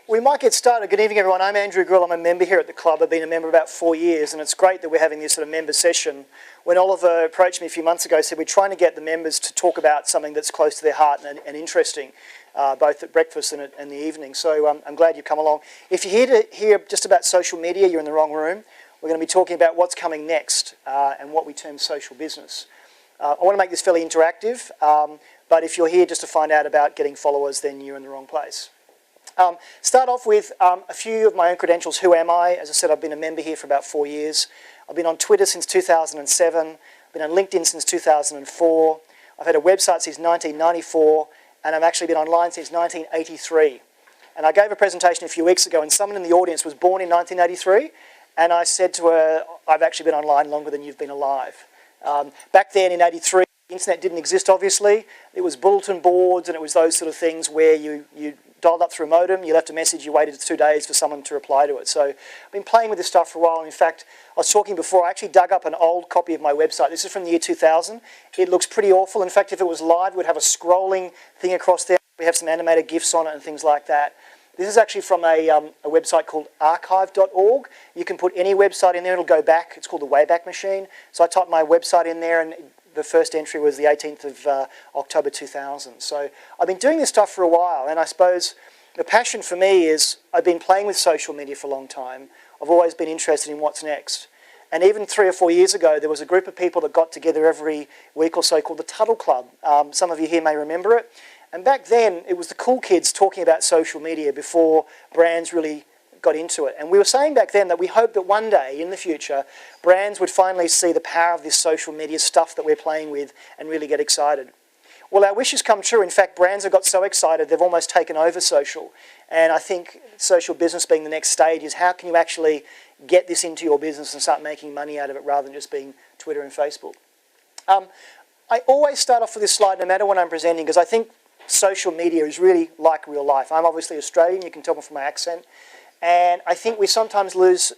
We might get started. Good evening, everyone. I'm Andrew Grill. I'm a member here at the club. I've been a member about 4 years, and it's great that we're having this sort of member session. When Oliver approached me a few months ago, he said we're trying to get the members to talk about something that's close to their heart and interesting, both at breakfast and in the evening. So I'm glad you've come along. If you're here to hear just about social media, you're in the wrong room. We're going to be talking about what's coming next and what we term social business. I want to make this fairly interactive, but if you're here just to find out about getting followers, then you're in the wrong place. Start off with a few of my own credentials. Who am I? As I said, I've been a member here for about 4 years. I've been on Twitter since 2007. I've been on LinkedIn since 2004. I've had a website since 1994, and I've actually been online since 1983. And I gave a presentation a few weeks ago, and someone in the audience was born in 1983, and I said to her, I've actually been online longer than you've been alive. Back then in 83, the internet didn't exist, obviously. It was bulletin boards, and it was those sort of things where you dialed up through a modem, you left a message, you waited 2 days for someone to reply to it. So I've been playing with this stuff for a while. In fact, I was talking before, I actually dug up an old copy of my website. This is from the year 2000. It looks pretty awful. In fact, if it was live, we'd have a scrolling thing across there. We have some animated GIFs on it and things like that. This is actually from a website called archive.org. You can put any website in there, it'll go back. It's called the Wayback Machine. So I typed my website in there, and the first entry was the 18th of October 2000. So I've been doing this stuff for a while, and I suppose the passion for me is I've been playing with social media for a long time. I've always been interested in what's next. And even 3 or 4 years ago, there was a group of people that got together every week or so called the Tuttle Club. Some of you here may remember it. And back then, it was the cool kids talking about social media before brands really got into it. And we were saying back then that we hope that one day in the future, brands would finally see the power of this social media stuff that we're playing with and really get excited. Well, our wish has come true. In fact, brands have got so excited, they've almost taken over social. And I think social business being the next stage is how can you actually get this into your business and start making money out of it rather than just being Twitter and Facebook. I always start off with this slide no matter when I'm presenting because I think social media is really like real life. I'm obviously Australian, you can tell from my accent. And I think we sometimes lose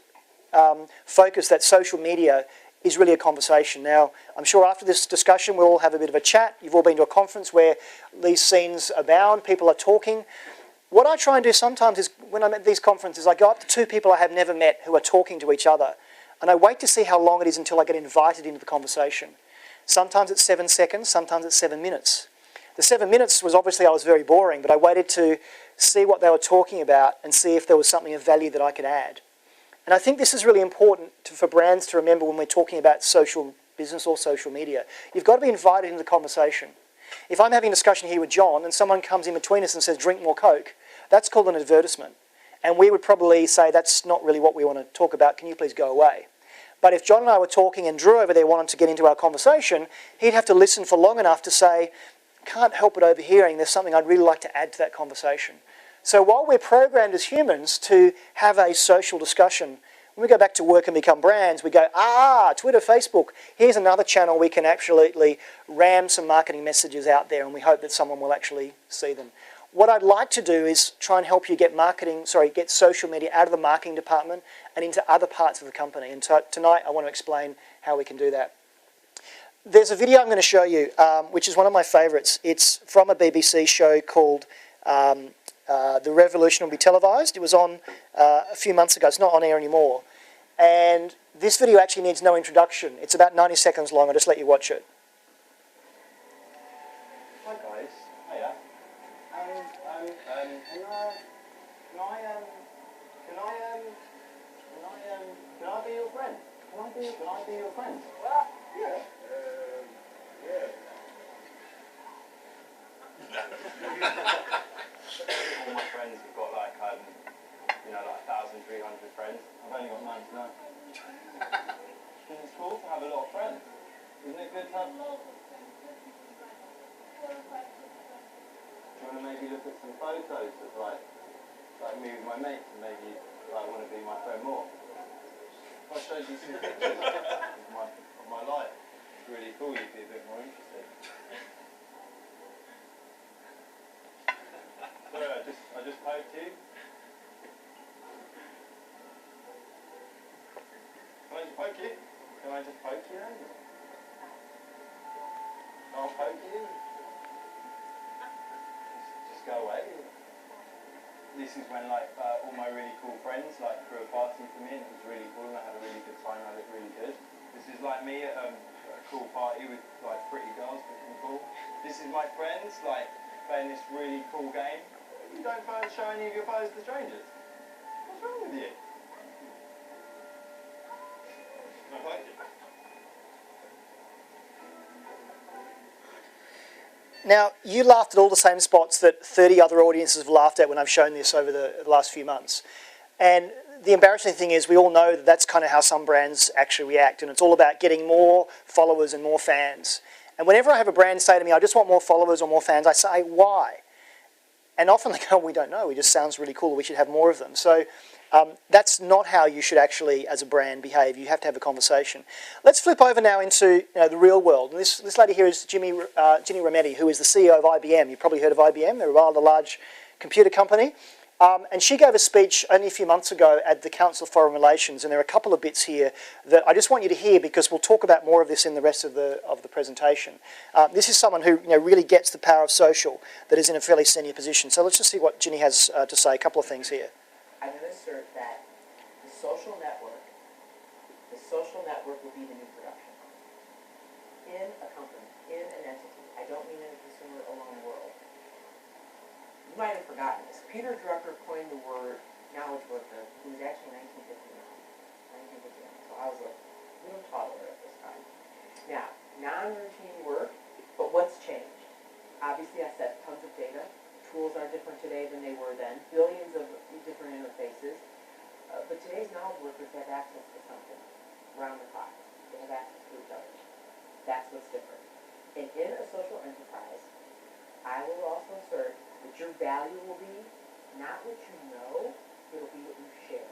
focus that social media is really a conversation. Now, I'm sure after this discussion we'll all have a bit of a chat. You've all been to a conference where these scenes abound, people are talking. What I try and do sometimes is, when I'm at these conferences, I go up to 2 people I have never met who are talking to each other, and I wait to see how long it is until I get invited into the conversation. Sometimes it's 7 seconds, sometimes it's 7 minutes. The 7 minutes was obviously I was very boring, but I waited to see what they were talking about and see if there was something of value that I could add. And I think this is really important for brands to remember when we're talking about social business or social media. You've got to be invited into the conversation. If I'm having a discussion here with John and someone comes in between us and says, drink more Coke, that's called an advertisement. And we would probably say, that's not really what we want to talk about, can you please go away? But if John and I were talking and Drew over there wanted to get into our conversation, he'd have to listen for long enough to say, can't help but overhearing, there's something I'd really like to add to that conversation. So while we're programmed as humans to have a social discussion, when we go back to work and become brands, we go, Twitter, Facebook, here's another channel we can absolutely ram some marketing messages out there, and we hope that someone will actually see them. What I'd like to do is try and help you get get social media out of the marketing department and into other parts of the company. And tonight I want to explain how we can do that. There's a video I'm going to show you, which is one of my favourites. It's from a BBC show called The Revolution Will Be Televised. It was on a few months ago. It's not on air anymore. And this video actually needs no introduction. It's about 90 seconds long. I'll just let you watch it. Hi guys. Hiya. Can I be your friend? Can I be your friend? Yeah. All my friends have got like 1,300 friends. I've only got 99. It's cool to have a lot of friends. Isn't it good to have? Do you want to maybe look at some photos of like me with my mates and maybe want to be my friend more? If I showed you some pictures of my life, it's really cool, you'd be a bit more interested. Sorry, I just poked you. Can I just poke you? Can I just poke you then? I'll poke you. Just go away. this is when like all my really cool friends like threw a party for me, and it was really cool, and I had a really good time. I looked really good. This is like me at a cool party with like pretty girls looking cool. This is my friends like playing this really cool game. You don't show any of your photos to strangers. What's wrong with you? I like it. Now, you laughed at all the same spots that 30 other audiences have laughed at when I've shown this over the last few months. And the embarrassing thing is we all know that that's kind of how some brands actually react, and it's all about getting more followers and more fans. And whenever I have a brand say to me, I just want more followers or more fans, I say, why? And often they go, we don't know, it just sounds really cool, we should have more of them. So that's not how you should actually, as a brand, behave. You have to have a conversation. Let's flip over now into the real world. And this lady here is Ginny Rometty, who is the CEO of IBM. You've probably heard of IBM. They're a rather large computer company. And she gave a speech only a few months ago at the Council of Foreign Relations, and there are a couple of bits here that I just want you to hear because we'll talk about more of this in the rest of the presentation. This is someone who really gets the power of social, that is in a fairly senior position. So let's just see what Ginny has to say. A couple of things here. I'm going to assert that the social network will be the new production. In a company, in an entity, I don't mean in a consumer alone world. You might have forgotten this. Peter Drucker coined the word knowledge worker. It was actually 1959. So I was a little toddler at this time. Now, non-routine work, but what's changed? Obviously, I said tons of data. Tools are different today than they were then. Billions of different interfaces. But today's knowledge workers have access to something around the clock. They have access to each other. That's what's different. And in a social enterprise, I will also assert that your value will be not what you know, it'll be what you share.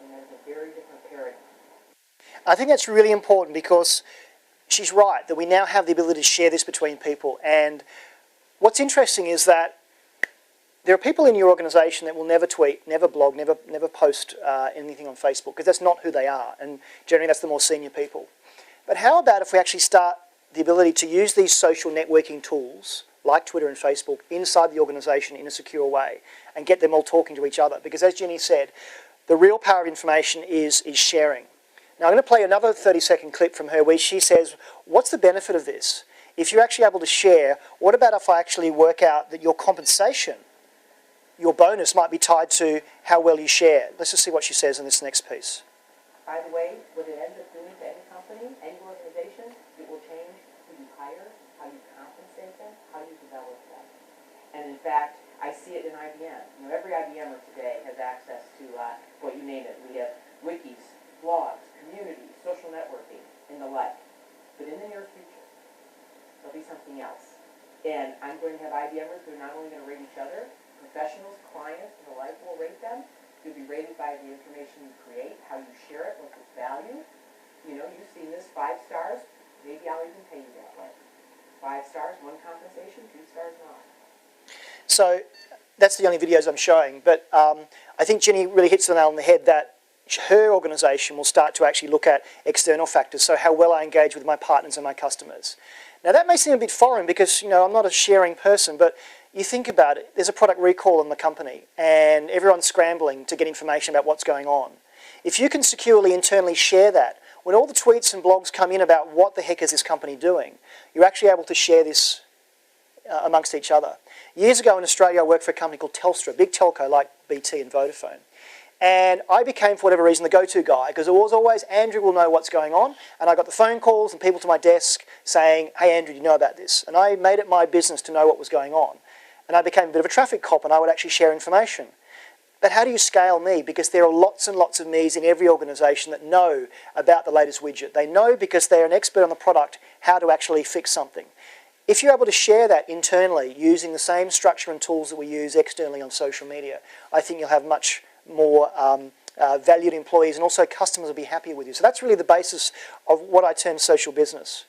And that is a very different paradigm. I think that's really important because she's right, that we now have the ability to share this between people. And what's interesting is that there are people in your organisation that will never tweet, never blog, never post anything on Facebook because that's not who they are, and generally that's the more senior people. But how about if we actually start the ability to use these social networking tools like Twitter and Facebook inside the organisation in a secure way and get them all talking to each other? Because as Ginny said, the real power of information is sharing. Now I'm going to play another 30-second clip from her where she says, what's the benefit of this? If you're actually able to share, what about if I actually work out that your compensation, your bonus might be tied to how well you share? Let's just see what she says in this next piece. By the way, what it ends up doing to any company, any organization, it will change who you hire, how you compensate them, how you develop them. And in fact, I see it in IBM. Every IBMer today has access to, you name it. We have wikis, blogs, communities, social networking, and the like. But in the near future, there'll be something else. And I'm going to have IBMers who are not only going to rate each other, professionals, clients, and the like will rate them. You'll be rated by the information you create, how you share it, what's its value. You've seen this, 5 stars, maybe I'll even pay you that way. 5 stars, 1 compensation, 2 stars not. So that's the only videos I'm showing, but I think Ginny really hits the nail on the head that her organisation will start to actually look at external factors, so how well I engage with my partners and my customers. Now that may seem a bit foreign because I'm not a sharing person, but you think about it, there's a product recall in the company and everyone's scrambling to get information about what's going on. If you can securely internally share that, when all the tweets and blogs come in about what the heck is this company doing, you're actually able to share this amongst each other. Years ago in Australia I worked for a company called Telstra, a big telco like BT and Vodafone. And I became, for whatever reason, the go-to guy because it was always, Andrew will know what's going on. And I got the phone calls and people to my desk saying, hey Andrew, do you know about this? And I made it my business to know what was going on. And I became a bit of a traffic cop and I would actually share information. But how do you scale me? Because there are lots and lots of me's in every organisation that know about the latest widget. They know because they're an expert on the product how to actually fix something. If you're able to share that internally using the same structure and tools that we use externally on social media, I think you'll have much more valued employees and also customers will be happier with you. So that's really the basis of what I term social business.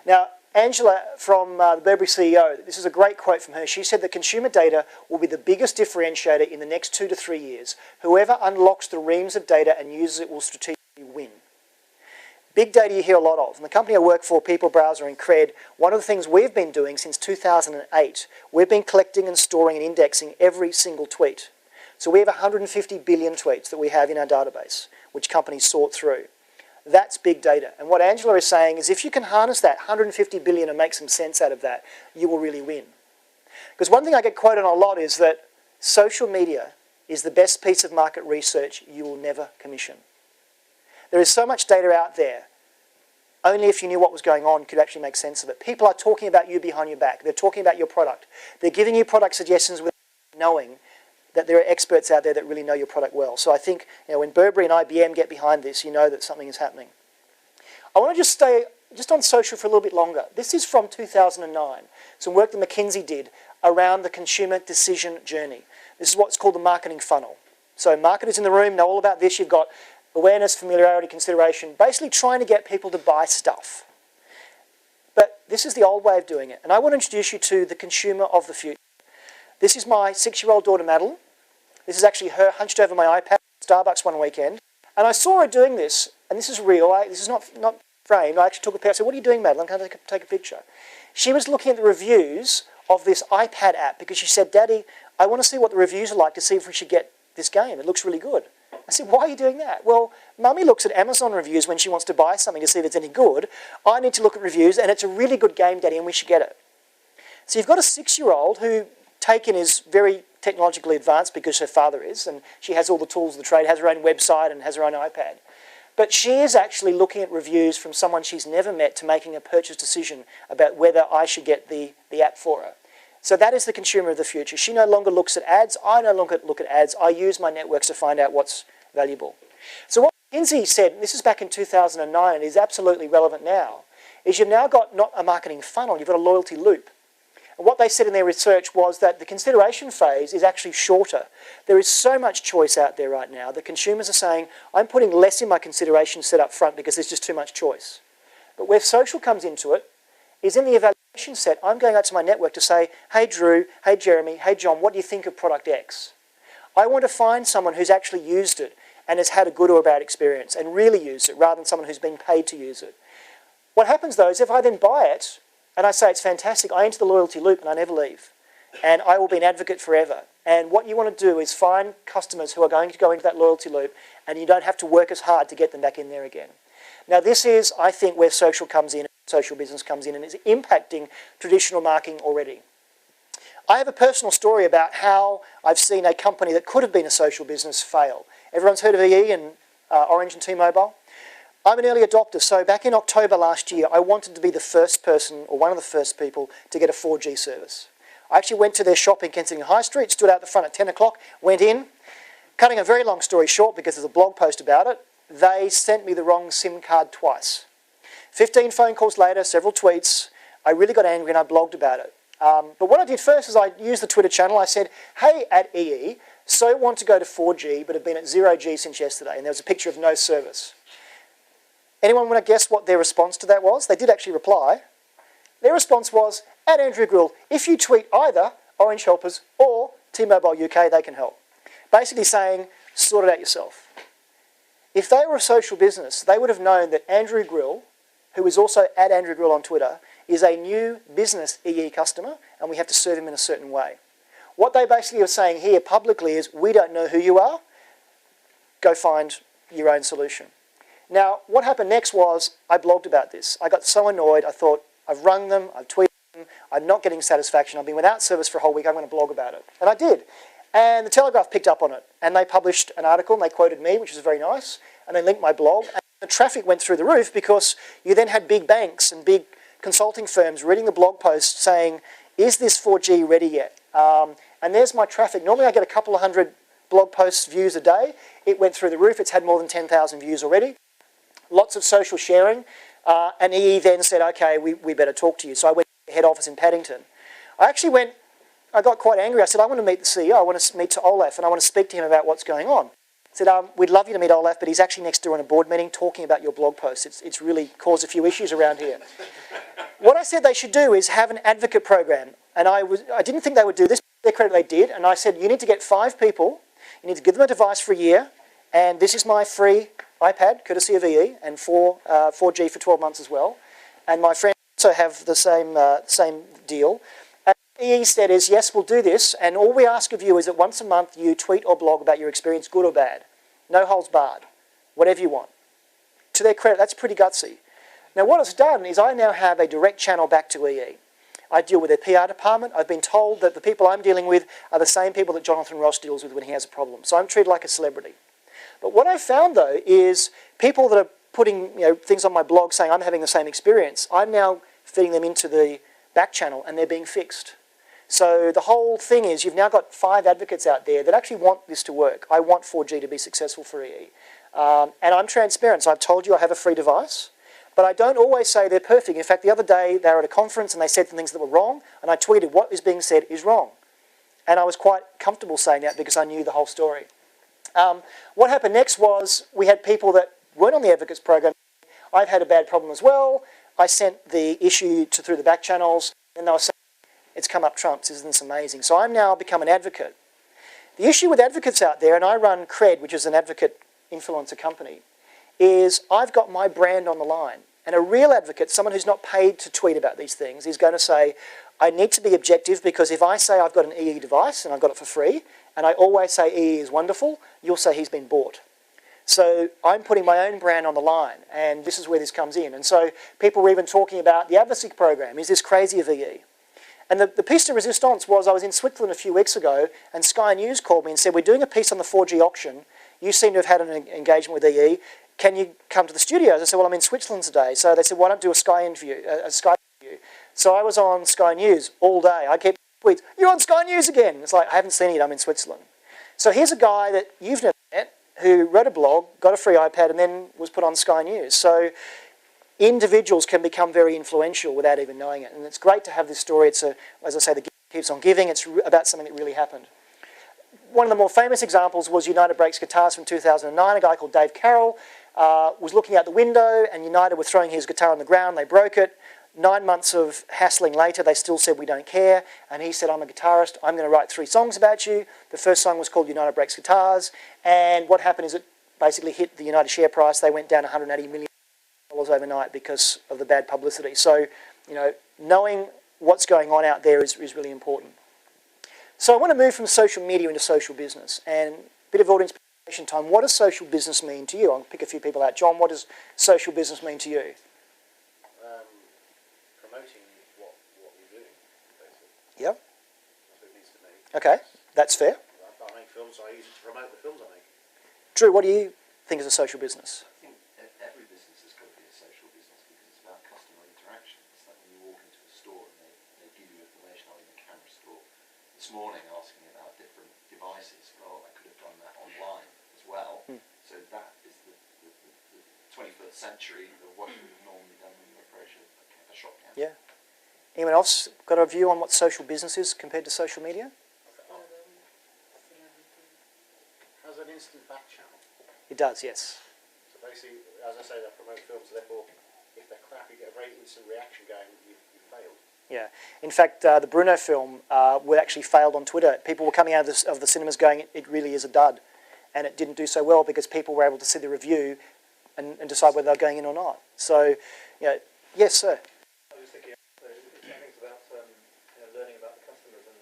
Now, Angela from the Burberry CEO, this is a great quote from her. She said that consumer data will be the biggest differentiator in the next 2 to 3 years. Whoever unlocks the reams of data and uses it will strategically win. Big data you hear a lot of. In the company I work for, People Browser and Cred, one of the things we've been doing since 2008, we've been collecting and storing and indexing every single tweet. So we have 150 billion tweets that we have in our database, which companies sort through. That's big data. And what Angela is saying is if you can harness that 150 billion and make some sense out of that, you will really win. Because one thing I get quoted on a lot is that social media is the best piece of market research you will never commission. There is so much data out there. Only if you knew what was going on could you actually make sense of it. People are talking about you behind your back. They're talking about your product. They're giving you product suggestions without knowing that there are experts out there that really know your product well. So I think when Burberry and IBM get behind this, you know that something is happening. I want to just stay on social for a little bit longer. This is from 2009. Some work that McKinsey did around the consumer decision journey. This is what's called the marketing funnel. So marketers in the room know all about this. You've got awareness, familiarity, consideration, basically trying to get people to buy stuff. But this is the old way of doing it. And I want to introduce you to the consumer of the future. This is my 6-year-old daughter, Madeline. This is actually her hunched over my iPad at Starbucks one weekend. And I saw her doing this, and this is real. This is not framed. I actually took a picture. I said, "What are you doing, Madeline? Can I take a picture?" She was looking at the reviews of this iPad app because she said, "Daddy, I want to see what the reviews are like to see if we should get this game. It looks really good." I said, "Why are you doing that?" "Well, Mummy looks at Amazon reviews when she wants to buy something to see if it's any good. I need to look at reviews, and it's a really good game, Daddy, and we should get it." So you've got a 6-year-old who, taken, is very technologically advanced because her father is, and she has all the tools of the trade, has her own website and has her own iPad. But she is actually looking at reviews from someone she's never met to making a purchase decision about whether I should get the app for her. So that is the consumer of the future. She no longer looks at ads. I no longer look at ads. I use my networks to find out what's valuable. So what McKinsey said, and this is back in 2009 and is absolutely relevant now, is you've now got not a marketing funnel, you've got a loyalty loop. And what they said in their research was that the consideration phase is actually shorter. There is so much choice out there right now that consumers are saying, I'm putting less in my consideration set up front because there's just too much choice. But where social comes into it is in the evaluation set, I'm going out to my network to say, hey Drew, hey Jeremy, hey John, what do you think of product X? I want to find someone who's actually used it and has had a good or a bad experience and really used it rather than someone who's been paid to use it. What happens though is if I then buy it and I say it's fantastic, I enter the loyalty loop and I never leave. And I will be an advocate forever. And what you want to do is find customers who are going to go into that loyalty loop and you don't have to work as hard to get them back in there again. Now this is, I think, where social comes in, social business comes in and is impacting traditional marketing already. I have a personal story about how I've seen a company that could have been a social business fail. Everyone's heard of EE and Orange and T-Mobile? I'm an early adopter, so back in October last year, I wanted to be the first person, or one of the first people, to get a 4G service. I actually went to their shop in Kensington High Street, stood out the front at 10 o'clock, went in. Cutting a very long story short, because there's a blog post about it, they sent me the wrong SIM card twice. 15 phone calls later, several tweets, I really got angry and I blogged about it. But what I did first is I used the Twitter channel. I said, hey, at EE, so want to go to 4G, but have been at 0G since yesterday. And there was a picture of no service. Anyone want to guess what their response to that was? They did actually reply. Their response was, at Andrew Grill, if you tweet either Orange Helpers or T-Mobile UK, they can help. Basically saying, sort it out yourself. If they were a social business, they would have known that Andrew Grill, who is also at Andrew Grill on Twitter, is a new business EE customer, and we have to serve him in a certain way. What they basically are saying here publicly is, we don't know who you are, go find your own solution. Now, what happened next was, I blogged about this. I got so annoyed, I thought, I've rung them, I've tweeted them, I'm not getting satisfaction, I've been without service for a whole week, I'm going to blog about it. And I did. And the Telegraph picked up on it, and they published an article, and they quoted me, which was very nice, and they linked my blog, and the traffic went through the roof because you then had big banks and big consulting firms reading the blog post saying, is this 4G ready yet? And there's my traffic. Normally I get a couple of hundred blog posts views a day. It went through the roof. It's had more than 10,000 views already. Lots of social sharing. And EE then said, okay, we better talk to you. So I went to the head office in Paddington. I got quite angry. I said, I want to meet the CEO. I want to meet to Olaf, and I want to speak to him about what's going on. I said, we'd love you to meet Olaf, but he's actually next door in a board meeting talking about your blog post. It's really caused a few issues around here. What I said they should do is have an advocate program. And I didn't think they would do this, but to their credit they did. And I said, you need to get 5 people, you need to give them a device for a year, and this is my free iPad, courtesy of EE, and 4G for 12 months as well. And my friends also have the same deal. And EE said is, yes, we'll do this, and all we ask of you is that once a month you tweet or blog about your experience, good or bad. No holds barred. Whatever you want. To their credit, that's pretty gutsy. Now what it's done is I now have a direct channel back to EE. I deal with their PR department. I've been told that the people I'm dealing with are the same people that Jonathan Ross deals with when he has a problem. So I'm treated like a celebrity. But what I've found, though, is people that are putting things on my blog saying I'm having the same experience, I'm now feeding them into the back channel and they're being fixed. So the whole thing is you've now got 5 advocates out there that actually want this to work. I want 4G to be successful for EE. And I'm transparent. So I've told you I have a free device. But I don't always say they're perfect. In fact, the other day they were at a conference and they said some things that were wrong. And I tweeted what is being said is wrong. And I was quite comfortable saying that because I knew the whole story. What happened next was we had people that weren't on the advocates program. I've had a bad problem as well. I sent the issue through the back channels and they were saying, it's come up trumps, isn't this amazing? So I'm now become an advocate. The issue with advocates out there, and I run Cred, which is an advocate influencer company, is I've got my brand on the line. And a real advocate, someone who's not paid to tweet about these things, is going to say, I need to be objective because if I say I've got an EE device and I've got it for free, and I always say EE is wonderful, you'll say he's been bought. So I'm putting my own brand on the line, and this is where this comes in. And so people were even talking about the advocacy program. Is this crazy of EE? And the piece de resistance was I was in Switzerland a few weeks ago and Sky News called me and said, we're doing a piece on the 4G auction. You seem to have had an engagement with EE. Can you come to the studios? I said, well, I'm in Switzerland today. So they said, why don't do a Sky interview, So I was on Sky News all day. I kept tweets, you're on Sky News again. It's like, I haven't seen it, I'm in Switzerland. So here's a guy that you've never met who wrote a blog, got a free iPad and then was put on Sky News. So individuals can become very influential without even knowing it. And it's great to have this story. It's, as I say, the gift keeps on giving. It's about something that really happened. One of the more famous examples was United Breaks Guitars from 2009. A guy called Dave Carroll was looking out the window and United were throwing his guitar on the ground. They broke it. 9 months of hassling later, they still said, we don't care. And he said, I'm a guitarist. I'm going to write 3 songs about you. The first song was called United Breaks Guitars. And what happened is it basically hit the United share price. They went down $180 million overnight because of the bad publicity. So, knowing what's going on out there is really important. So I want to move from social media into social business. And a bit of audience presentation time. What does social business mean to you? I'll pick a few people out. John, what does social business mean to you? Promoting what you're doing, basically. Yep. That's what it means to me. Okay, that's fair. I make films, so I use it to promote the films I make. Drew, what do you think is a social business? I think every business has got to be a social business because it's about customer interaction. It's like when you walk into a store and they give you information. I was in the camera store this morning asking about different devices. Well, I could have done that online as well. So that is the 21st century of what you would have normally done when you approach a shop counter. Yeah. Anyone else got a view on what social business is compared to social media? Has an instant back channel. It does, yes. So basically, as I say, they promote films, therefore, if they're crap, you get a very instant reaction going, you've failed. Yeah. In fact, the Bruno film actually failed on Twitter. People were coming out of the cinemas going, it really is a dud. And it didn't do so well because people were able to see the review and decide whether they're going in or not. So, yes, sir. I was thinking, it's about learning about the customers and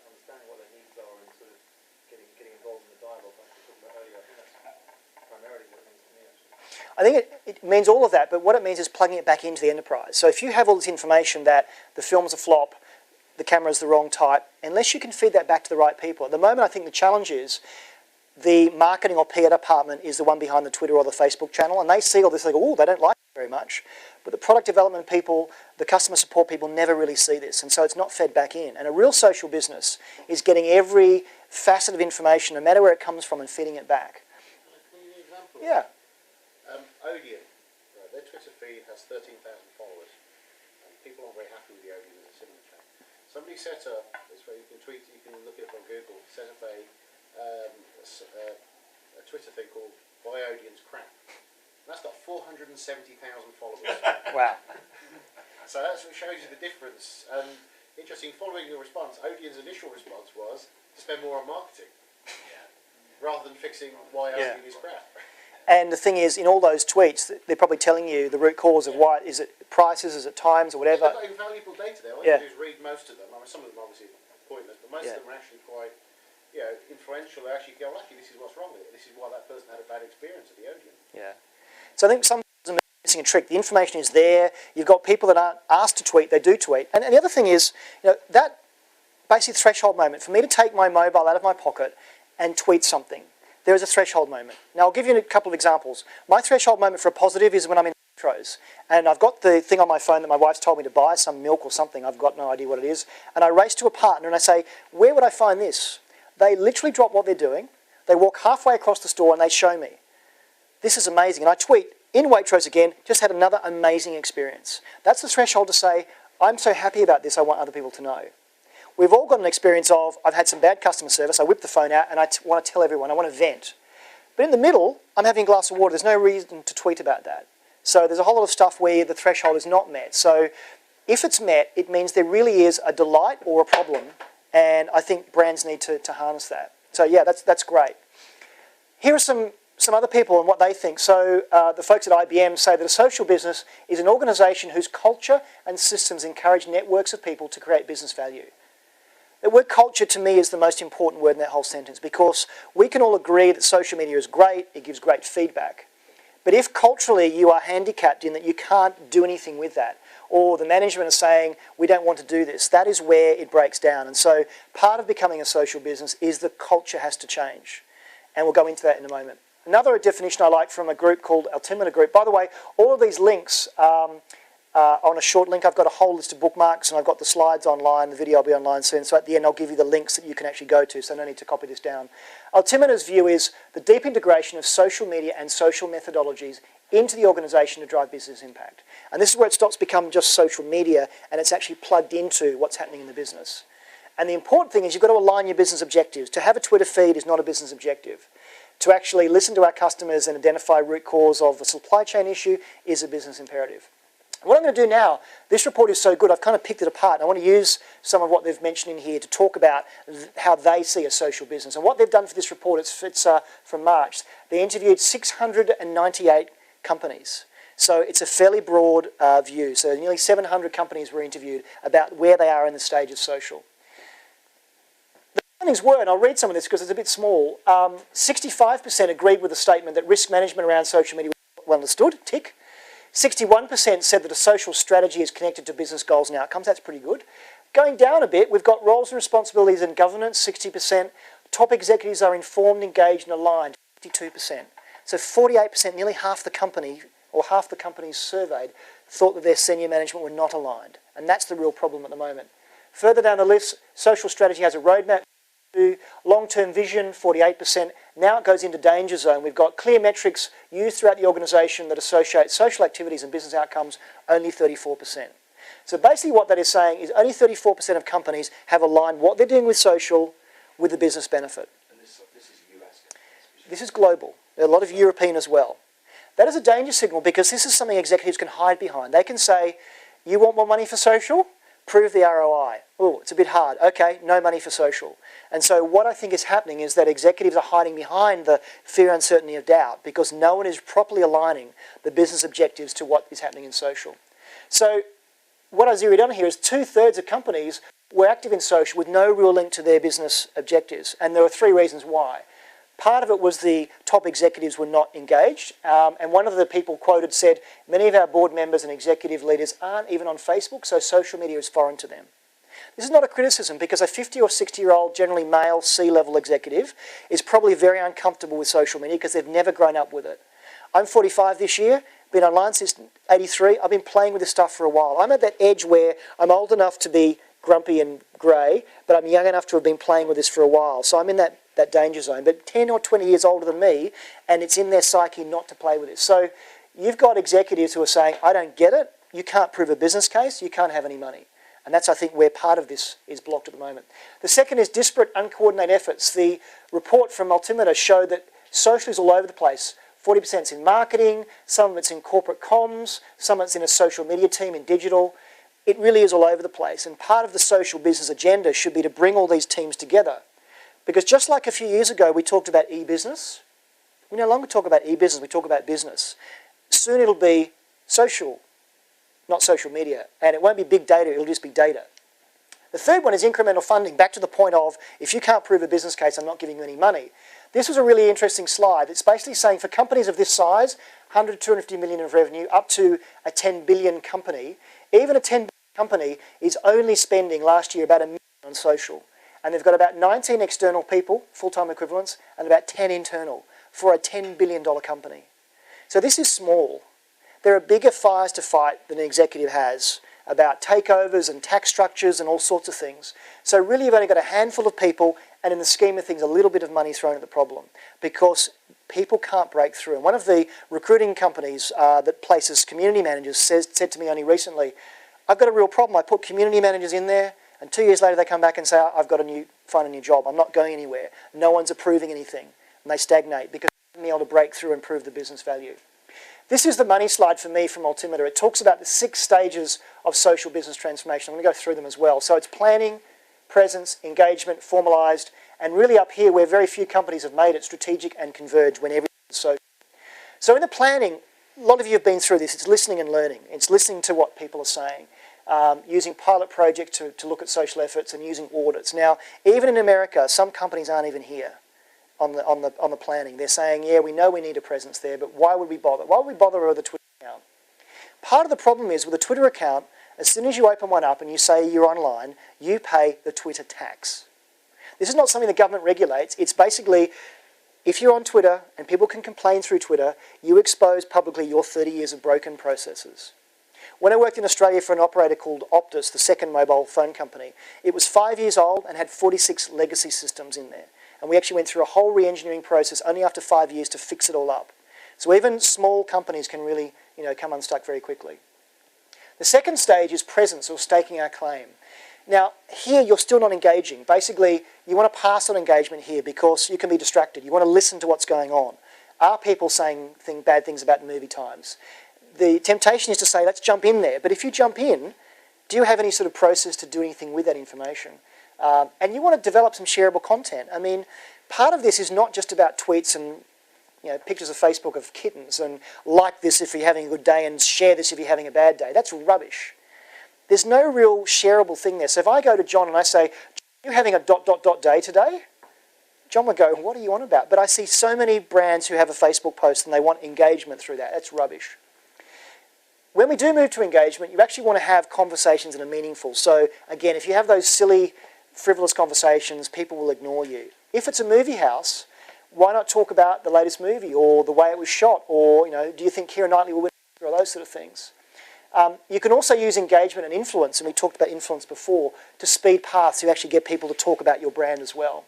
understanding what their needs are and sort of getting involved in the dialogue like we talked about earlier. I think that's primarily what it means to me, actually. I think it means all of that, but what it means is plugging it back into the enterprise. So if you have all this information that the film's a flop, the camera's the wrong type, unless you can feed that back to the right people. At the moment, I think the challenge is the marketing or PR department is the one behind the Twitter or the Facebook channel, and they see all this, they go, oh, they don't like it very much. But the product development people, the customer support people never really see this, and so it's not fed back in. And a real social business is getting every facet of information, no matter where it comes from, and feeding it back. Can you give me an example? Yeah. Odeon, their Twitter feed has 13,000 followers, and people aren't very happy with the Odeon as a cinema channel. Somebody set up, this way you can tweet, you can look it up on Google, set up a Twitter thing called Buy Odeon's Crap. And that's got 470,000 followers. Wow. So that shows you the difference. And interesting, following your response, Odeon's initial response was to spend more on marketing, rather than fixing why Odeon is crap. And the thing is, in all those tweets, they're probably telling you the root cause of why. Is it prices, is it times, or whatever? They've got invaluable data there. All you do is read most of them. I mean, some of them are obviously pointless, but most of them are actually quite, influential. They actually go, actually, this is what's wrong with it. This is why that person had a bad experience at the Odeon. Yeah. So I think some are missing a trick. The information is there. You've got people that aren't asked to tweet. They do tweet. And the other thing is, that basic threshold moment, for me to take my mobile out of my pocket and tweet something, there is a threshold moment. Now, I'll give you a couple of examples. My threshold moment for a positive is when I'm in metros, and I've got the thing on my phone that my wife's told me to buy, some milk or something. I've got no idea what it is. And I race to a partner and I say, where would I find this? They literally drop what they're doing. They walk halfway across the store and they show me. This is amazing. And I tweet, in Waitrose again, just had another amazing experience. That's the threshold to say, I'm so happy about this, I want other people to know. We've all got an experience of, I've had some bad customer service, I whip the phone out and I want to tell everyone, I want to vent. But in the middle, I'm having a glass of water, there's no reason to tweet about that. So there's a whole lot of stuff where the threshold is not met. So if it's met, it means there really is a delight or a problem, and I think brands need to harness that. So yeah, that's great. Here are some other people and what they think. So the folks at IBM say that a social business is an organisation whose culture and systems encourage networks of people to create business value. The word culture to me is the most important word in that whole sentence, because we can all agree that social media is great, it gives great feedback. But if culturally you are handicapped in that you can't do anything with that, or the management are saying, we don't want to do this, that is where it breaks down. And so part of becoming a social business is the culture has to change. And we'll go into that in a moment. Another definition I like from a group called Altimeter Group. By the way, all of these links on a short link. I've got a whole list of bookmarks and I've got the slides online. The video will be online soon. So at the end, I'll give you the links that you can actually go to, so no need to copy this down. Altimeter's view is the deep integration of social media and social methodologies into the organisation to drive business impact. And this is where it stops becoming just social media and it's actually plugged into what's happening in the business. And the important thing is you've got to align your business objectives. To have a Twitter feed is not a business objective. To actually listen to our customers and identify root cause of a supply chain issue is a business imperative. What I'm going to do now, this report is so good, I've kind of picked it apart. I want to use some of what they've mentioned in here to talk about how they see a social business. And what they've done for this report, it's from March. They interviewed 698 companies. So it's a fairly broad view. So nearly 700 companies were interviewed about where they are in the stage of social. The findings were, and I'll read some of this because it's a bit small, 65% agreed with the statement that risk management around social media was well understood, tick. 61% said that a social strategy is connected to business goals and outcomes. That's pretty good. Going down a bit, we've got roles and responsibilities and governance, 60%. Top executives are informed, engaged and aligned, 52%. So 48%, nearly half the company, or half the companies surveyed, thought that their senior management were not aligned. And that's the real problem at the moment. Further down the list, social strategy has a roadmap. Long-term vision, 48%. Now it goes into danger zone. We've got clear metrics used throughout the organisation that associate social activities and business outcomes, only 34%. So basically what that is saying is only 34% of companies have aligned what they're doing with social with the business benefit. And this is US. This is global. There are a lot of European as well. That is a danger signal because this is something executives can hide behind. They can say, you want more money for social? Prove the ROI. Oh, it's a bit hard. Okay, no money for social. And so what I think is happening is that executives are hiding behind the fear, uncertainty of doubt because no one is properly aligning the business objectives to what is happening in social. So what I zeroed on here is 2/3 of companies were active in social with no real link to their business objectives. And there were 3 reasons why. Part of it was the top executives were not engaged. And one of the people quoted said, many of our board members and executive leaders aren't even on Facebook, so social media is foreign to them. This is not a criticism because a 50 or 60-year-old, generally male C-level executive is probably very uncomfortable with social media because they've never grown up with it. I'm 45 this year, been online since 83. I've been playing with this stuff for a while. I'm at that edge where I'm old enough to be grumpy and grey, but I'm young enough to have been playing with this for a while. So I'm in that danger zone. But 10 or 20 years older than me, and it's in their psyche not to play with it. So you've got executives who are saying, I don't get it. You can't prove a business case. You can't have any money. And that's, I think, where part of this is blocked at the moment. The second is disparate, uncoordinated efforts. The report from Altimeter showed that social is all over the place. 40% is in marketing, some of it's in corporate comms, some of it's in a social media team in digital. It really is all over the place. And part of the social business agenda should be to bring all these teams together. Because just like a few years ago we talked about e-business, We no longer talk about e-business, we talk about business. Soon it'll be social, not social media. And it won't be big data, it'll just be data. The third one is incremental funding, back to the point of, if you can't prove a business case, I'm not giving you any money. This was a really interesting slide. It's basically saying for companies of this size, 100 to 250 million of revenue, up to a 10 billion company, even a 10 billion company is only spending last year about $1 million on social. And they've got about 19 external people, full-time equivalents, and about 10 internal for a $10 billion company. So this is small. There are bigger fires to fight than an executive has about takeovers and tax structures and all sorts of things. So really you've only got a handful of people, and in the scheme of things, a little bit of money thrown at the problem because people can't break through. And one of the recruiting companies that places community managers said to me only recently, I've got a real problem. I put community managers in there, and 2 years later they come back and say, I've got to find a new job. I'm not going anywhere. No one's approving anything. And they stagnate because they haven't been able to break through and prove the business value. This is the money slide for me from Altimeter. It talks about the 6 stages of social business transformation. I'm going to go through them as well. So it's planning, presence, engagement, formalised, and really up here where very few companies have made it, strategic and converge when everything is social. So in the planning, a lot of you have been through this. It's listening and learning. It's listening to what people are saying, using pilot projects to look at social efforts and using audits. Now, even in America, some companies aren't even here on the planning. They're saying, yeah, we know we need a presence there, but why would we bother? Why would we bother with a Twitter account? Part of the problem is with a Twitter account, as soon as you open one up and you say you're online, you pay the Twitter tax. This is not something the government regulates. It's basically, if you're on Twitter and people can complain through Twitter, you expose publicly your 30 years of broken processes. When I worked in Australia for an operator called Optus, the second mobile phone company, it was 5 years old and had 46 legacy systems in there. And we actually went through a whole re-engineering process only after 5 years to fix it all up. So even small companies can really, come unstuck very quickly. The second stage is presence, or staking our claim. Now, here you're still not engaging. Basically, you want to pass on engagement here because you can be distracted. You want to listen to what's going on. Are people saying bad things about movie times? The temptation is to say, let's jump in there. But if you jump in, do you have any sort of process to do anything with that information? And you want to develop some shareable content. I mean, part of this is not just about tweets and pictures of Facebook of kittens and like this if you're having a good day and share this if you're having a bad day. That's rubbish. There's no real shareable thing there. So if I go to John and I say, are you having a ... day today? John would go, what are you on about? But I see so many brands who have a Facebook post and they want engagement through that. That's rubbish. When we do move to engagement, you actually want to have conversations that are meaningful. So again, if you have those silly, frivolous conversations, people will ignore you. If it's a movie house, why not talk about the latest movie or the way it was shot or, do you think Keira Knightley will win or those sort of things? You can also use engagement and influence, and we talked about influence before, to speed paths to actually get people to talk about your brand as well.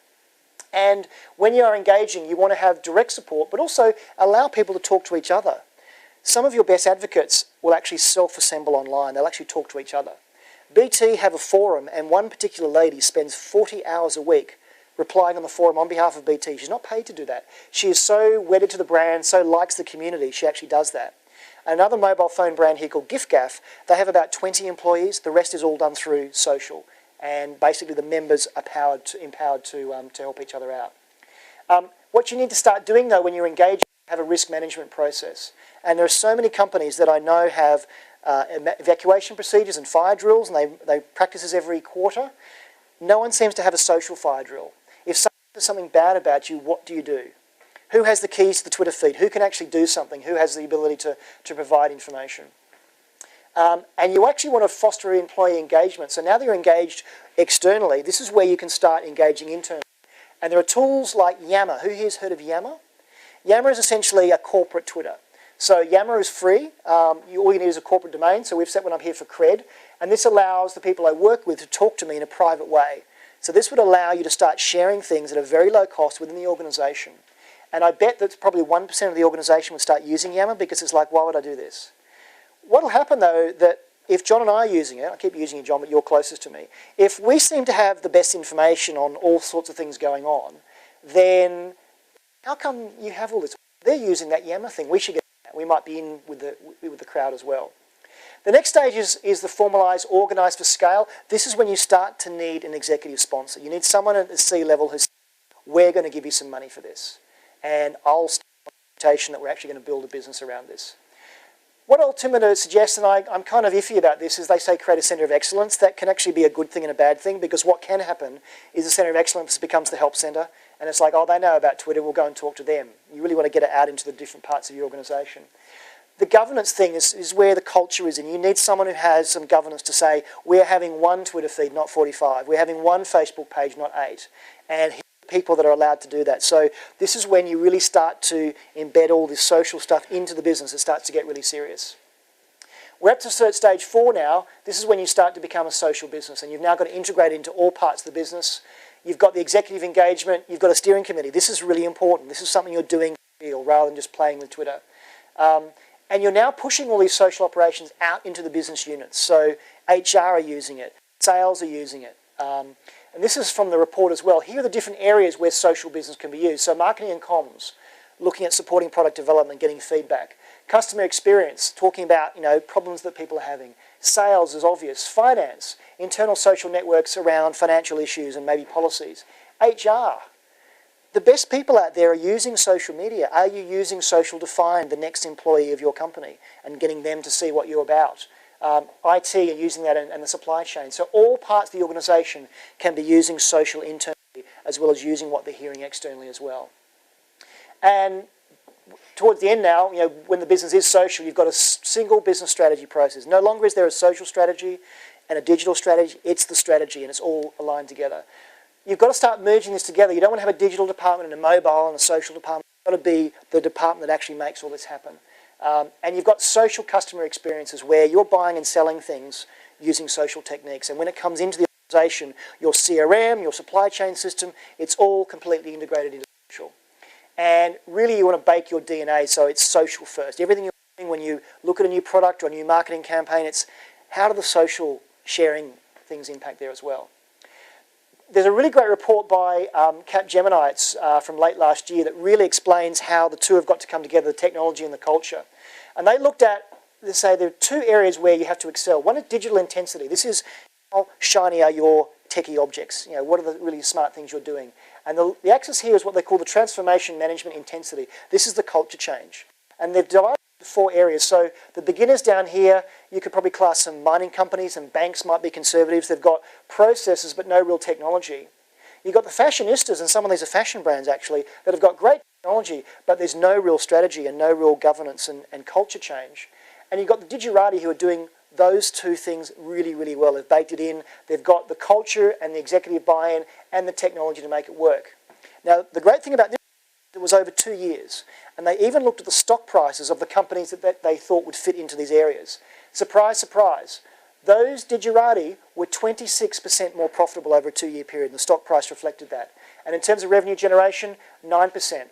And when you are engaging, you want to have direct support, but also allow people to talk to each other. Some of your best advocates will actually self-assemble online. They'll actually talk to each other. BT have a forum, and one particular lady spends 40 hours a week replying on the forum on behalf of BT. She's not paid to do that. She is so wedded to the brand, so likes the community, she actually does that. Another mobile phone brand here called GiftGaff, they have about 20 employees. The rest is all done through social. And basically the members are empowered to help each other out. What you need to start doing though when you're engaging, have a risk management process. And there are so many companies that I know have evacuation procedures and fire drills, and they practice this every quarter. No one seems to have a social fire drill. If someone says something bad about you, what do you do? Who has the keys to the Twitter feed? Who can actually do something? Who has the ability to provide information? And you actually want to foster employee engagement. So now that you're engaged externally, this is where you can start engaging internally. And there are tools like Yammer. Who here's heard of Yammer? Yammer is essentially a corporate Twitter. So Yammer is free. All you need is a corporate domain. So we've set one up here for cred. And this allows the people I work with to talk to me in a private way. So this would allow you to start sharing things at a very low cost within the organisation. And I bet that probably 1% of the organisation would start using Yammer because it's like, why would I do this? What will happen though, that if John and I are using it, I keep using you John, but you're closest to me, if we seem to have the best information on all sorts of things going on, then how come you have all this? They're using that Yammer thing, we should get that. We might be in with the crowd as well. The next stage is the formalised, organised for scale. This is when you start to need an executive sponsor. You need someone at the C level who's, we're going to give you some money for this. And I'll start reputation that we're actually going to build a business around this. What Altimeter suggests, and I'm kind of iffy about this, is they say create a centre of excellence. That can actually be a good thing and a bad thing, because what can happen is the centre of excellence becomes the help centre, and it's like, oh, they know about Twitter, we'll go and talk to them. You really want to get it out into the different parts of your organisation. The governance thing is where the culture is, and you need someone who has some governance to say, we're having one Twitter feed, not 45. We're having one Facebook page, not 8. And people that are allowed to do that. So this is when you really start to embed all this social stuff into the business. It starts to get really serious. We're up to stage 4 now. This is when you start to become a social business, and you've now got to integrate it into all parts of the business. You've got the executive engagement. You've got a steering committee. This is really important. This is something you're doing for real rather than just playing with Twitter. And you're now pushing all these social operations out into the business units. So HR are using it. Sales are using it. And this is from the report as well. Here are the different areas where social business can be used. So marketing and comms, looking at supporting product development, getting feedback. Customer experience, talking about problems that people are having. Sales is obvious. Finance, internal social networks around financial issues and maybe policies. HR, the best people out there are using social media. Are you using social to find the next employee of your company and getting them to see what you're about? IT are using that and the supply chain. So all parts of the organisation can be using social internally as well as using what they're hearing externally as well. And towards the end now, when the business is social, you've got a single business strategy process. No longer is there a social strategy and a digital strategy. It's the strategy, and it's all aligned together. You've got to start merging this together. You don't want to have a digital department and a mobile and a social department. It's got to be the department that actually makes all this happen. And you've got social customer experiences where you're buying and selling things using social techniques. And when it comes into the organisation, your CRM, your supply chain system, it's all completely integrated into social. And really you want to bake your DNA so it's social first. Everything you're doing when you look at a new product or a new marketing campaign, it's how do the social sharing things impact there as well. There's a really great report by Capgemini, it's from late last year, that really explains how the two have got to come together, the technology and the culture. And they looked at, they say there are 2 areas where you have to excel. One is digital intensity. This is how shiny are your techie objects. What are the really smart things you're doing? And the axis here is what they call the transformation management intensity. This is the culture change. And they've divided into 4 areas. So the beginners down here, you could probably class some mining companies and banks might be conservatives. They've got processes but no real technology. You've got the fashionistas, and some of these are fashion brands actually, that have got great technology, but there's no real strategy and no real governance and culture change. And you've got the digerati who are doing those 2 things really, really well. They've baked it in. They've got the culture and the executive buy-in and the technology to make it work. Now, the great thing about this, it was over 2 years. And they even looked at the stock prices of the companies that they thought would fit into these areas. Surprise, surprise. Those digerati were 26% more profitable over a 2-year period, and the stock price reflected that. And in terms of revenue generation, 9%.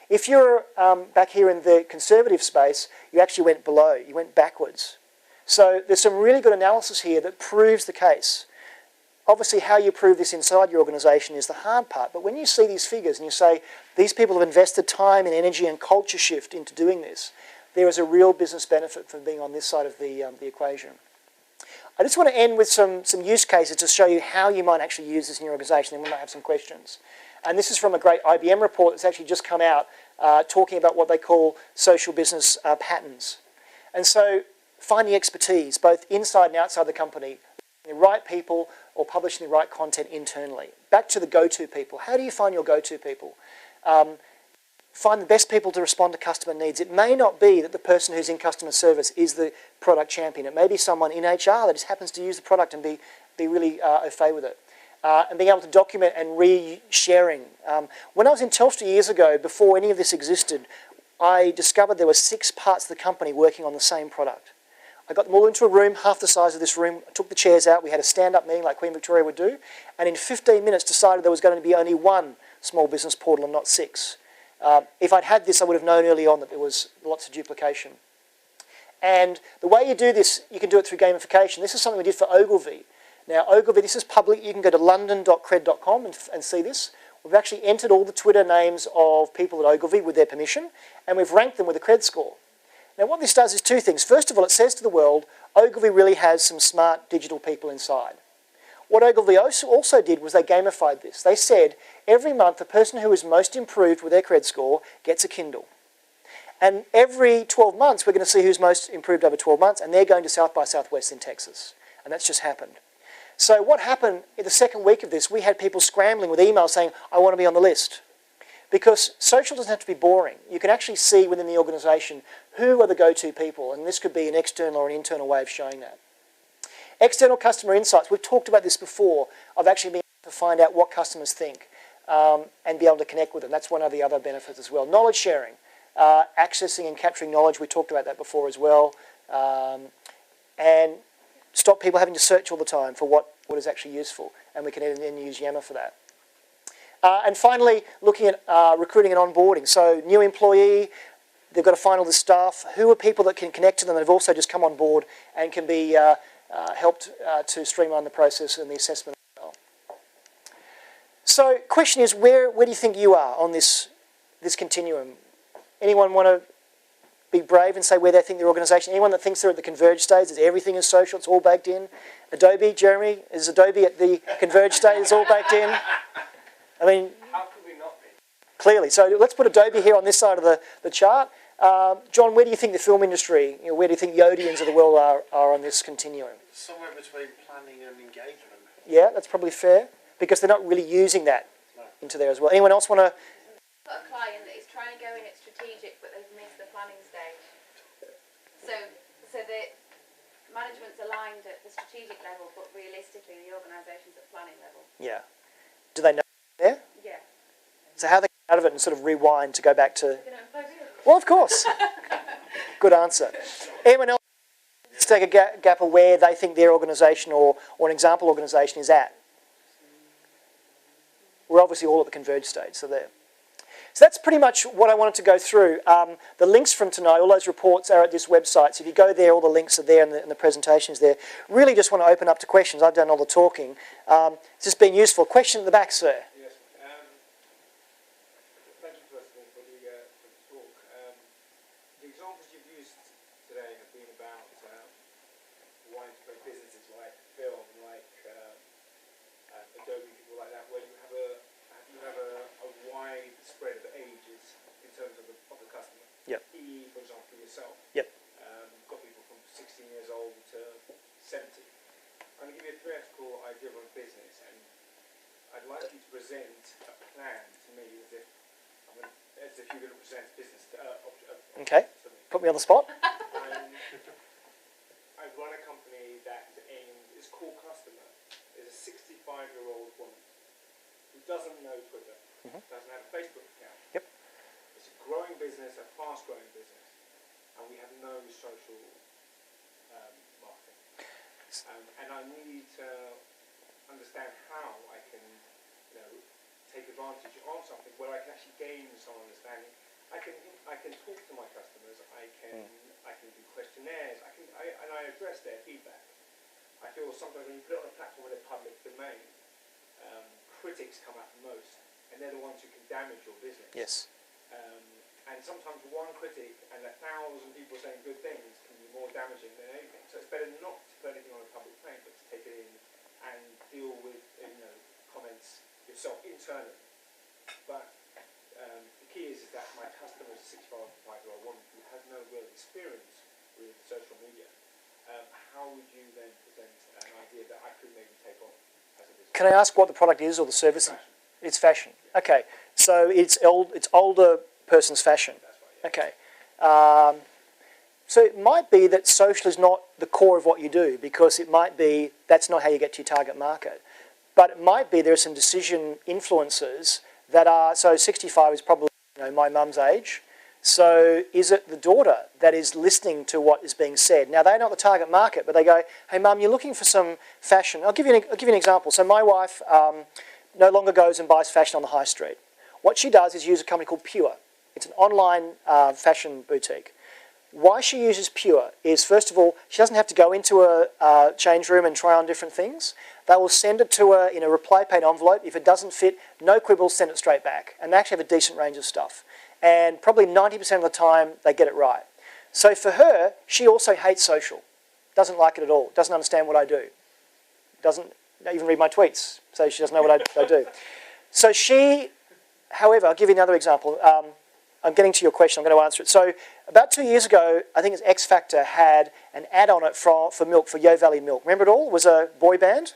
If you're back here in the conservative space, you actually went below. You went backwards. So there's some really good analysis here that proves the case. Obviously, how you prove this inside your organisation is the hard part. But when you see these figures and you say, these people have invested time and energy and culture shift into doing this, there is a real business benefit from being on this side of the equation. I just want to end with some use cases to show you how you might actually use this in your organisation, and we might have some questions. And this is from a great IBM report that's actually just come out talking about what they call social business patterns. And so finding expertise, both inside and outside the company, the right people or publishing the right content internally. Back to the go-to people. How do you find your go-to people? Find the best people to respond to customer needs. It may not be that the person who's in customer service is the product champion. It may be someone in HR that just happens to use the product and be really au fait with it. And being able to document and re-sharing. When I was in Telstra years ago, before any of this existed, I discovered there were 6 parts of the company working on the same product. I got them all into a room, half the size of this room, I took the chairs out, we had a stand-up meeting like Queen Victoria would do, and in 15 minutes decided there was going to be only 1 small business portal and not 6. If I'd had this, I would have known early on that there was lots of duplication. And the way you do this, you can do it through gamification. This is something we did for Ogilvy. Now, Ogilvy, this is public. You can go to london.cred.com and see this. We've actually entered all the Twitter names of people at Ogilvy with their permission, and we've ranked them with a cred score. Now, what this does is 2 things. First of all, it says to the world, Ogilvy really has some smart digital people inside. What Ogilvy also did was they gamified this. They said, every month, the person who is most improved with their cred score gets a Kindle. And every 12 months, we're going to see who's most improved over 12 months, and they're going to South by Southwest in Texas. And that's just happened. So what happened in the second week of this, we had people scrambling with emails saying, I want to be on the list. Because social doesn't have to be boring. You can actually see within the organisation who are the go-to people, and this could be an external or an internal way of showing that. External customer insights, we've talked about this before, of actually being able to find out what customers think and be able to connect with them. That's one of the other benefits as well. Knowledge sharing, accessing and capturing knowledge, we talked about that before as well. And stop people having to search all the time for what is actually useful, and we can then use Yammer for that. And finally, looking at recruiting and onboarding. So new employee, they've got to find all the staff. Who are people that can connect to them that have also just come on board and can be helped to streamline the process and the assessment as well. So question is, where do you think you are on this continuum? Anyone want to be brave and say where they think their organisation, anyone that thinks they're at the converge stage, that everything is social, it's all baked in? Adobe, Jeremy, is Adobe at the converge stage, it's all baked in? I mean, How could we not be? clearly. So let's put Adobe here on this side of the chart. John, where do you think the film industry, where do you think the Odeons of the world are on this continuum? Somewhere between planning and engagement. Yeah, that's probably fair, because they're not really using that into there as well. Anyone else want to? Got a client that is trying to go in at strategic, but they've missed the planning stage. So the management's aligned at the strategic level, but realistically, the organisation's at planning level. Yeah. Do they know there? Yeah. So how they get out of it and sort of rewind to go back to? You know, Well, of course. Good answer. Anyone else? Let's take a gap of where they think their organisation or an example organisation is at. We're obviously all at the converge stage, so there. So that's pretty much what I wanted to go through. The links from tonight, all those reports are at this website. So if you go there, all the links are there and the presentation is there. Really just want to open up to questions. I've done all the talking. It's just been useful. Question at the back, sir. Yes. Thank you first of all for the talk. The examples you've used today have been about wanting to make businesses like film, like Adobe, people like that, where you have a wide spread of ages in terms of the customer. Yep. For example, for yourself. Yep. Got people from 16 years old to 70. I'm going to give you a theoretical idea of a business, and I'd like you to present a plan to me as if you're going to present business Okay. to me. Put me on the spot. I run a company that its core customer is a 65-year-old woman who doesn't know Twitter, doesn't have a Facebook account. Yep. It's a growing business, a fast-growing business, and we have no social marketing. And I need to understand how I can, take advantage of something where I can actually gain some understanding. I can talk to my customers. I can do questionnaires. And I address their feedback. I feel sometimes when you put it on a platform in the public domain, critics come out the most, and they're the ones who can damage your business. Yes. And sometimes one critic and 1,000 people saying good things can be more damaging than anything. So it's better not to put anything on a public plane, but to take it in and deal with comments yourself internally. But the key is that my customer is a 65-year-old woman who has no real experience with social media. How would you then present an idea that I could maybe take on as a business? Can I ask what the product is or the service? Fashion. It's fashion. Okay. So it's older person's fashion. That's right, yeah. Okay. So it might be that social is not the core of what you do, because it might be that's not how you get to your target market. But it might be there are some decision influencers that are, so 65 is probably my mum's age. So is it the daughter that is listening to what is being said? Now, they're not the target market, but they go, hey, mum, you're looking for some fashion. I'll give you an example. So my wife no longer goes and buys fashion on the high street. What she does is use a company called Pure. It's an online fashion boutique. Why she uses Pure is, first of all, she doesn't have to go into a change room and try on different things. They will send it to her in a reply paid envelope. If it doesn't fit, no quibbles, send it straight back. And they actually have a decent range of stuff. And probably 90% of the time, they get it right. So for her, she also hates social. Doesn't like it at all. Doesn't understand what I do. Doesn't even read my tweets. So she doesn't know what I do. So she, however, I'll give you another example. I'm getting to your question. I'm going to answer it. So about 2 years ago, I think it's X Factor had an ad on it for milk, for Yo Valley Milk. Remember it all? It was a boy band.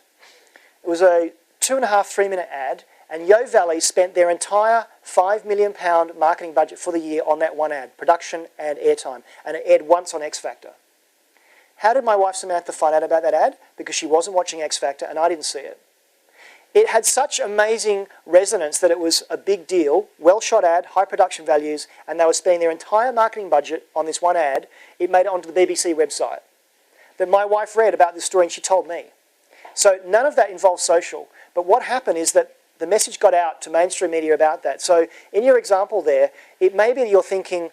It was a 2.5, 3 minute ad, and Yo Valley spent their entire £5 million marketing budget for the year on that one ad, production and airtime, and it aired once on X Factor. How did my wife Samantha find out about that ad? Because she wasn't watching X Factor and I didn't see it. It had such amazing resonance that it was a big deal, well-shot ad, high production values, and they were spending their entire marketing budget on this one ad. It made it onto the BBC website. Then my wife read about this story and she told me. So none of that involves social. But what happened is that the message got out to mainstream media about that. So in your example there, it may be that you're thinking,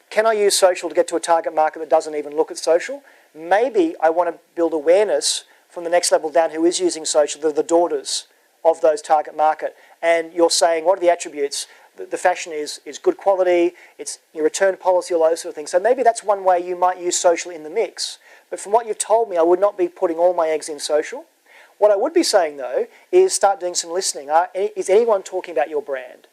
can I use social to get to a target market that doesn't even look at social? Maybe I want to build awareness from the next level down who is using social, the daughters of those target market. And you're saying, what are the attributes? The fashion is good quality, it's your return policy, all those sort of things. So maybe that's one way you might use social in the mix. But from what you've told me, I would not be putting all my eggs in social. What I would be saying, though, is start doing some listening. Is anyone talking about your brand?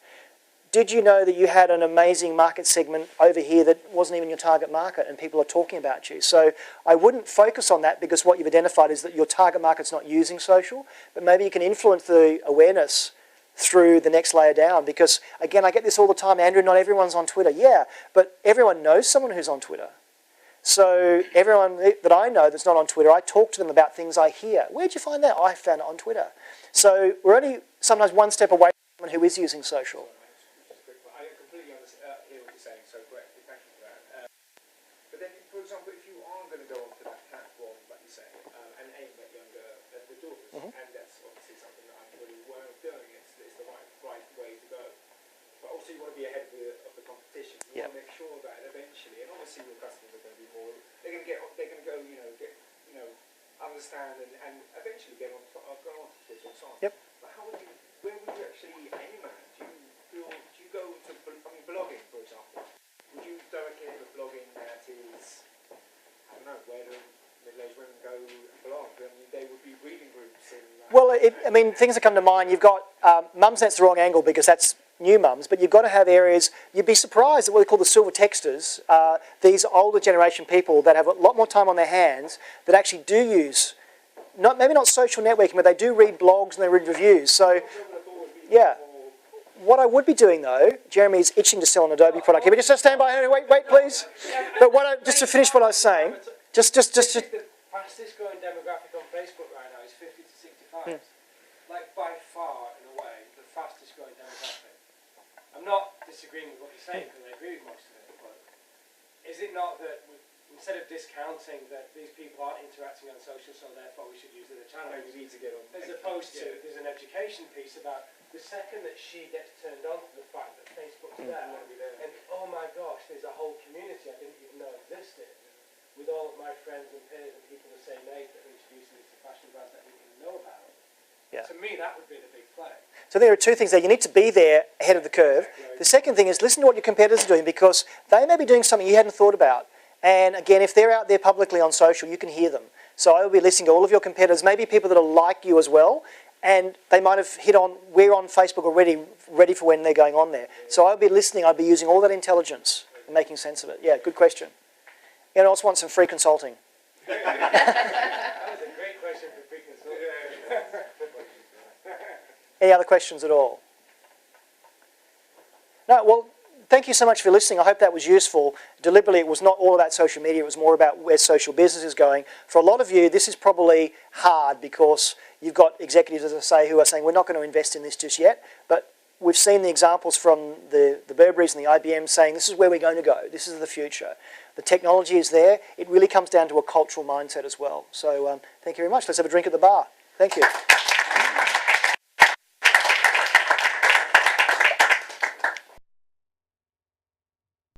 Did you know that you had an amazing market segment over here that wasn't even your target market and people are talking about you? So I wouldn't focus on that because what you've identified is that your target market's not using social, but maybe you can influence the awareness through the next layer down. Because, again, I get this all the time, Andrew, not everyone's on Twitter. Yeah, but everyone knows someone who's on Twitter. So everyone that I know that's not on Twitter, I talk to them about things I hear. Where'd you find that? I found it on Twitter. So we're only sometimes one step away from someone who is using social. I completely understand, hear what you're saying, so great, thank you for that. But then, for example, if you are going to go onto that platform, like you say, and aim at the daughters, and that's obviously something that I'm really aware of doing, it's the right way to go. But also you want to be ahead of the competition. You want to make sure that eventually, and obviously your customers are going to be more, they're going to go, understand and eventually go on to Twitter and so on. Yep. But where would you actually aim at? Do you go to, blogging, for example? Would you directly aim at blogging that is, I don't know, where do middle-aged women go and blog? I mean, they would be reading groups and... Well, things that come to mind, you've got, Mumsnet's the wrong angle because that's new mums, but you've got to have areas, you'd be surprised at what they call the silver texters, these older generation people that have a lot more time on their hands that actually do use, maybe not social networking, but they do read blogs and they read reviews. So, yeah. What I would be doing though, Jeremy is itching to sell an Adobe product here, but just stand by, wait please. But just to finish what I was saying, just The fastest growing demographic on Facebook right now is 50 to 65. Like by far, in a way, the fastest growing demographic. I'm not disagreeing with what you're saying because I agree with most of it, but is it not that instead of discounting that these people aren't interacting on social, so therefore we should use other channels, Maybe need to get on. as opposed to there's an education piece about the second that she gets turned on to the fact that Facebook's there, and oh my gosh, there's a whole community I didn't even know existed, with all of my friends and peers and people the same age that are introducing me to fashion brands that I didn't even know about. Yeah. To me, that would be the big play. So there are two things there. You need to be there ahead of the curve. The second thing is listen to what your competitors are doing because they may be doing something you hadn't thought about. And again, if they're out there publicly on social, you can hear them. So I will be listening to all of your competitors, maybe people that are like you as well, and they might have hit on, we're on Facebook already, ready for when they're going on there. So I'll be listening, I'll be using all that intelligence and making sense of it. Yeah, good question. Anyone else want some free consulting? That was a great question for free consulting. Any other questions at all? No, well, thank you so much for listening. I hope that was useful. Deliberately, it was not all about social media. It was more about where social business is going. For a lot of you, this is probably hard because you've got executives, as I say, who are saying, we're not going to invest in this just yet. But we've seen the examples from the Burberrys and the IBM saying, this is where we're going to go. This is the future. The technology is there. It really comes down to a cultural mindset as well. So thank you very much. Let's have a drink at the bar. Thank you.